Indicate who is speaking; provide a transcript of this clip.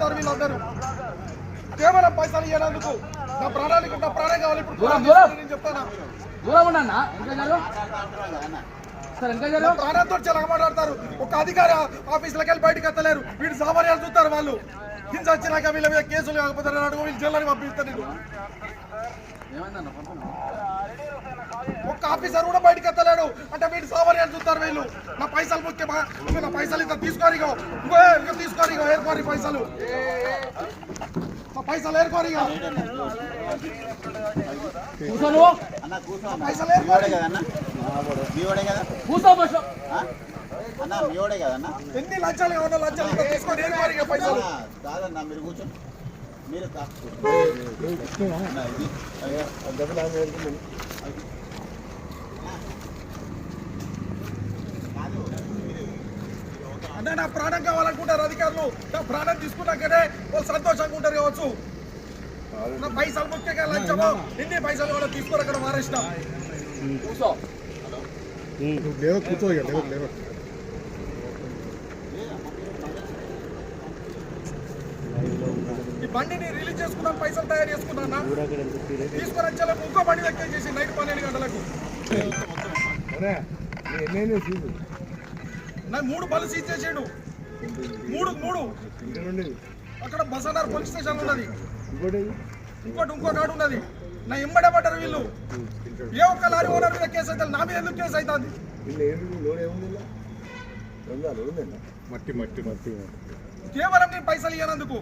Speaker 1: తిరుగుతారు వీళ్ళందరూ కేవలం పైసలు ఇవ్వనందుకు. నా ప్రాణానికి నా ప్రాణం కావాలి. ఇప్పుడు నేను చెప్తానా, ప్రాణంతో చాలా మాట్లాడతారు. ఒక అధికారి ఆఫీసులకి వెళ్ళి బయటకు ఎత్తలేరు. వీళ్ళు సామాన్యాలు చూస్తారు. వాళ్ళు హింస వచ్చినాక వీళ్ళ మీద కేసులు కాకపోతే అడుగు వీళ్ళు జైల్లోకి పంపిస్తారు. ఒక్క ఆఫీసర్ కూడా బయటకు ఎత్తలేడు అంటే వీళ్ళు సామాన్యాలు చూస్తారు. వీళ్ళు నా పైసలు ముఖ్యమా, నా పైసలు ఇంత తీసుకోరిగో, ఇంకో తీసుకోరిగో, ఏర్కోరి పైసలు, నా పైసలు ఏర్కోరిగా, పైసలు ఏర్కోరి. ఎన్ని లంచాలు కావాలో లంచాలు తీసుకొని ఏర్కోరిగా పైసలు.
Speaker 2: మీరు కూర్చొని మీరు
Speaker 1: అంటే నా ప్రాణం కావాలనుకుంటారు అధికారులు. నా ప్రాణం తీసుకున్నాకనే వాళ్ళు సంతోషంగా ఉంటారు కావచ్చు. నా పైసలు ముఖ్యంగా లంచము ఎన్ని పైసలు కూడా తీసుకొని అక్కడ మారేసిన. ఈ బండిని రిలీజ్ చేసుకున్నాను, పైసలు తయారు చేసుకున్నా, తీసుకొని వచ్చేలా ఇంకో బండి ఎక్కేసి నైట్ 12 గంటలకు నాకు 3 బళ్ళు సీజ్ చేసాడు. 3 అక్కడ బసనార్ పోలీస్ స్టేషన్ ఉన్నది. ఇంకో కాడు ఉన్నది. నా ఎంబడే పడ్డారు వీళ్ళు. ఏ ఒక్క లారీ ఓనర్ మీద కేసు అవుతుంది, నా మీద ఎందుకు కేసు అవుతుంది? కేవలం నేను పైసలు ఇవ్వనందుకు.